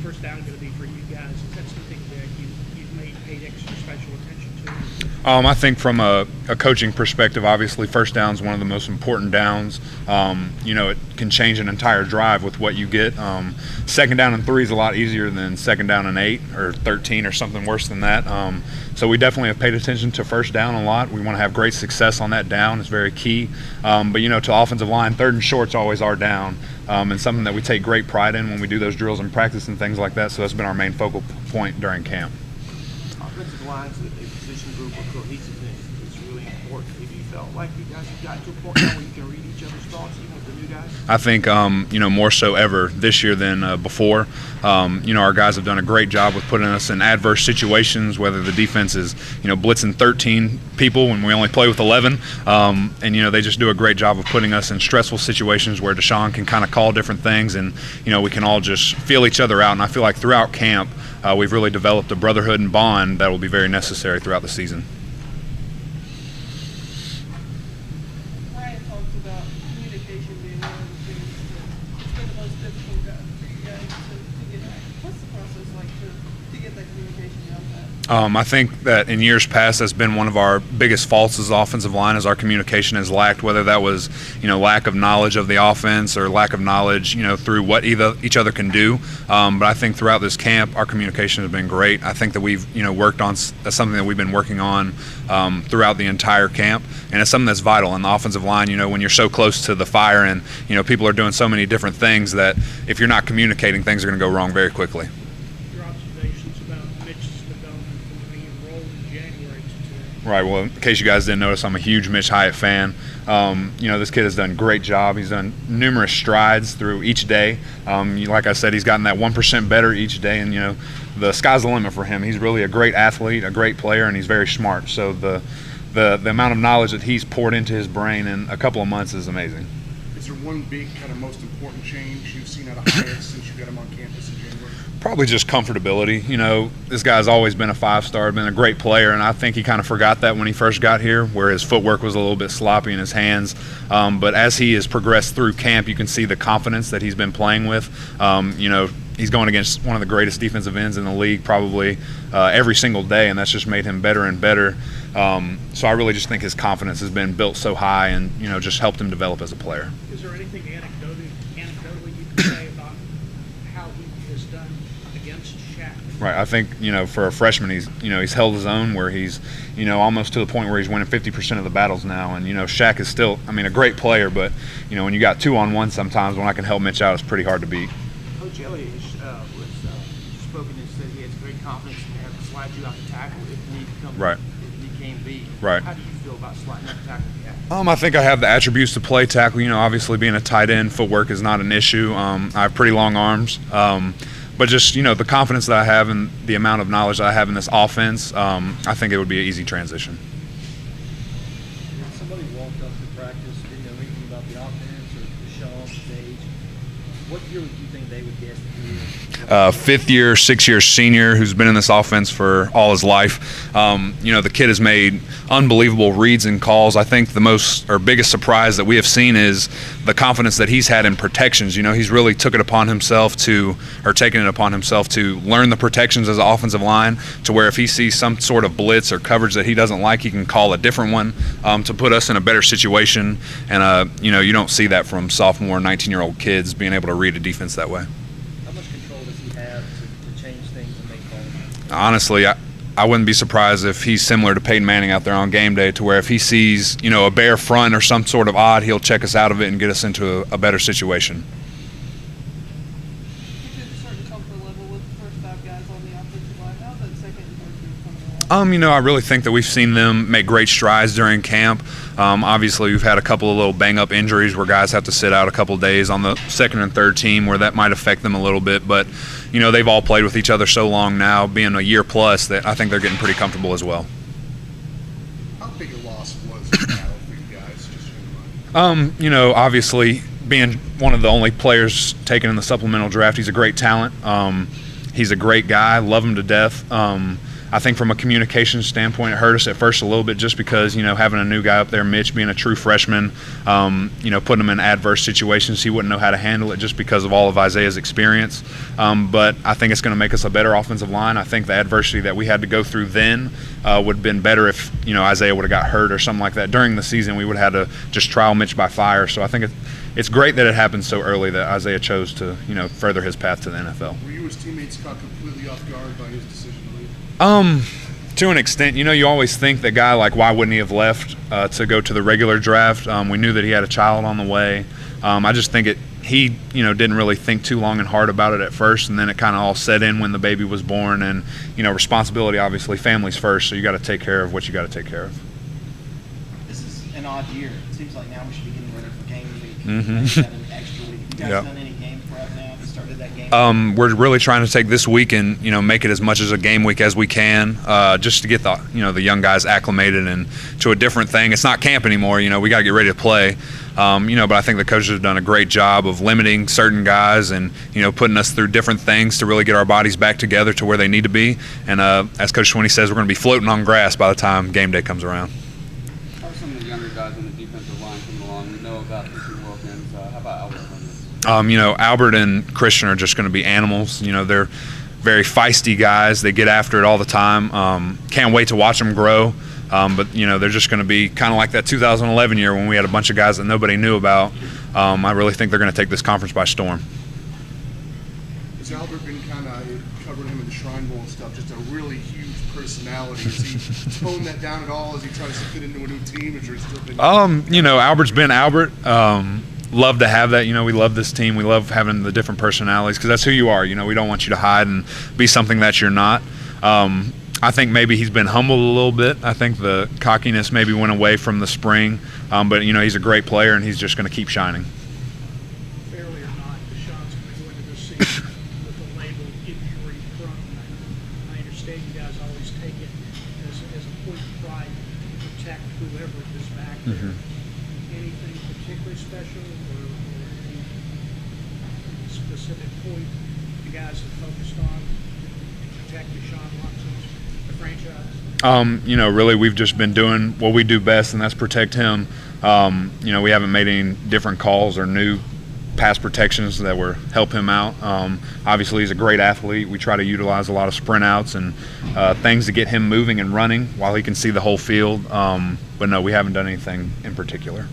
first down going to be for you guys? Is that something that you've paid extra special attention to? I think from a coaching perspective, obviously first down is one of the most important downs. It can change an entire drive with what you get. Second down and 3 is a lot easier than second down and 8 or 13 or something worse than that. So we definitely have paid attention to first down a lot. We want to have great success on that down. It's very key. But to offensive line, third and short's always our down, and something that we take great pride in when we do those drills in practice and things like that. So that's been our main focal point during camp. Offensive line's a position group where cohesiveness is really important. Have you felt like you guys have gotten to a point now where you can read each other's thoughts, even with the new guys? I think, more so ever this year than before. Our guys have done a great job with putting us in adverse situations, whether the defense is, blitzing 13 people when we only play with 11. They just do a great job of putting us in stressful situations where Deshaun can kind of call different things, and, we can all just feel each other out. And I feel like throughout camp, we've really developed a brotherhood and bond that will be very necessary throughout the season. Ryan talked about communication being one of the things that's been the most difficult for you guys to get back. What's the process like to get that communication down pat? I think that in years past that's been one of our biggest faults as offensive line, is our communication has lacked, whether that was lack of knowledge of the offense or lack of knowledge through what each other can do. But I think throughout this camp our communication has been great. I think that we've worked on something that we've been working on throughout the entire camp, and it's something that's vital in the offensive line. When you're so close to the fire and people are doing so many different things, that if you're not communicating, things are going to go wrong very quickly. Your observations about Mitch's development from being enrolled in January to today? Right. Well, in case you guys didn't notice, I'm a huge Mitch Hyatt fan. This kid has done a great job. He's done numerous strides through each day. Like I said, he's gotten that 1% better each day, and the sky's the limit for him. He's really a great athlete, a great player, and he's very smart. So the amount of knowledge that he's poured into his brain in a couple of months is amazing. Is there one big kind of most important change you've seen out of Hyatt since you got him on campus in January? Probably just comfortability. This guy's always been a 5-star, been a great player, and I think he kind of forgot that when he first got here, where his footwork was a little bit sloppy in his hands. But as he has progressed through camp, you can see the confidence that he's been playing with. He's going against one of the greatest defensive ends in the league probably every single day, and that's just made him better and better. So I really just think his confidence has been built so high and, just helped him develop as a player. Is there anything anecdotally you can say about how he has done against Shaq? Right. I think, for a freshman, he's held his own, where he's, almost to the point where he's winning 50% of the battles now. And, Shaq is still, a great player, but, when you got 2-on-1 sometimes, when I can help Mitch out, it's pretty hard to beat. Coach Elliott was spoken and said he has great confidence to have to slide you out to tackle if need comes. Right. If need came be. Right. How do you feel about sliding out to tackle? I think I have the attributes to play tackle. Obviously being a tight end, footwork is not an issue. I have pretty long arms. But just, the confidence that I have and the amount of knowledge that I have in this offense, I think it would be an easy transition. If somebody walked up to practice, didn't know anything about the offense or Deshaun, stage, what year would you think they would guess the year? 5th year, 6-year senior who's been in this offense for all his life. The kid has made unbelievable reads and calls. I think the biggest surprise that we have seen is the confidence that he's had in protections. He's really taken it upon himself to learn the protections as an offensive line, to where if he sees some sort of blitz or coverage that he doesn't like, he can call a different one to put us in a better situation. And, you don't see that from sophomore, 19-year-old kids being able to read a defense that way. How much control does he have to change things and make calls? Honestly, I wouldn't be surprised if he's similar to Peyton Manning out there on game day, to where if he sees, a bare front or some sort of odd, he'll check us out of it and get us into a better situation. You did a certain comfort level with the first 5 guys on the offensive line. How's that second and third group coming along? I really think that we've seen them make great strides during camp. Obviously, we've had a couple of little bang-up injuries where guys have to sit out a couple of days on the second and third team, where that might affect them a little bit. But, they've all played with each other so long now, being a year plus, that I think they're getting pretty comfortable as well. How big a loss was the battle for you guys, just in your mind? Obviously, being one of the only players taken in the supplemental draft, he's a great talent. He's a great guy, love him to death. I think from a communication standpoint, it hurt us at first a little bit just because, having a new guy up there, Mitch being a true freshman, putting him in adverse situations, he wouldn't know how to handle it just because of all of Isaiah's experience. But I think it's going to make us a better offensive line. I think the adversity that we had to go through then would have been better if, Isaiah would have got hurt or something like that. During the season, we would have had to just trial Mitch by fire. So I think it's great that it happened so early that Isaiah chose to, further his path to the NFL. Were you, as teammates, caught completely off guard by his decision to leave? To an extent, you always think that guy, like, why wouldn't he have left to go to the regular draft? We knew that he had a child on the way. I just think he didn't really think too long and hard about it at first, and then it kind of all set in when the baby was born. And responsibility, obviously, family's first, so you got to take care of what you got to take care of. This is an odd year. It seems like now we should be getting ready for game week. Mhm. We've got an extra week. You guys Yep. done any game prep now? Have you started that game? We're really trying to take this week and make it as much as a game week as we can, just to get the the young guys acclimated and to a different thing. It's not camp anymore. We got to get ready to play. But I think the coaches have done a great job of limiting certain guys and putting us through different things to really get our bodies back together to where they need to be. And as Coach Schwinney says, we're going to be floating on grass by the time game day comes around. How are some of the younger guys on the defensive line coming along? We know about Christian Wilkins. How about Albert Williams? Albert and Christian are just going to be animals. They're very feisty guys. They get after it all the time. Can't wait to watch them grow. But they're just going to be kind of like that 2011 year when we had a bunch of guys that nobody knew about. I really think they're going to take this conference by storm. Has Albert been kind of covering him in the Shrine Bowl and stuff? Just a really huge personality. Has he toned that down at all as he tries to fit into a new team? Or is it still been Albert's been Albert. Love to have that. We love this team. We love having the different personalities because that's who you are. We don't want you to hide and be something that you're not. I think maybe he's been humbled a little bit. I think the cockiness maybe went away from the spring. But, he's a great player, and he's just going to keep shining. Fairly or not, Deshaun's going to go into this season with the label injury prone. I understand you guys always take it as a point of pride to protect whoever is back there. Anything particularly special or any specific point you guys have focused on to protect Deshaun Watson's the franchise? Really we've just been doing what we do best, and that's protect him. We haven't made any different calls or new pass protections that were help him out. Obviously, he's a great athlete. We try to utilize a lot of sprint outs and things to get him moving and running while he can see the whole field. But no, we haven't done anything in particular.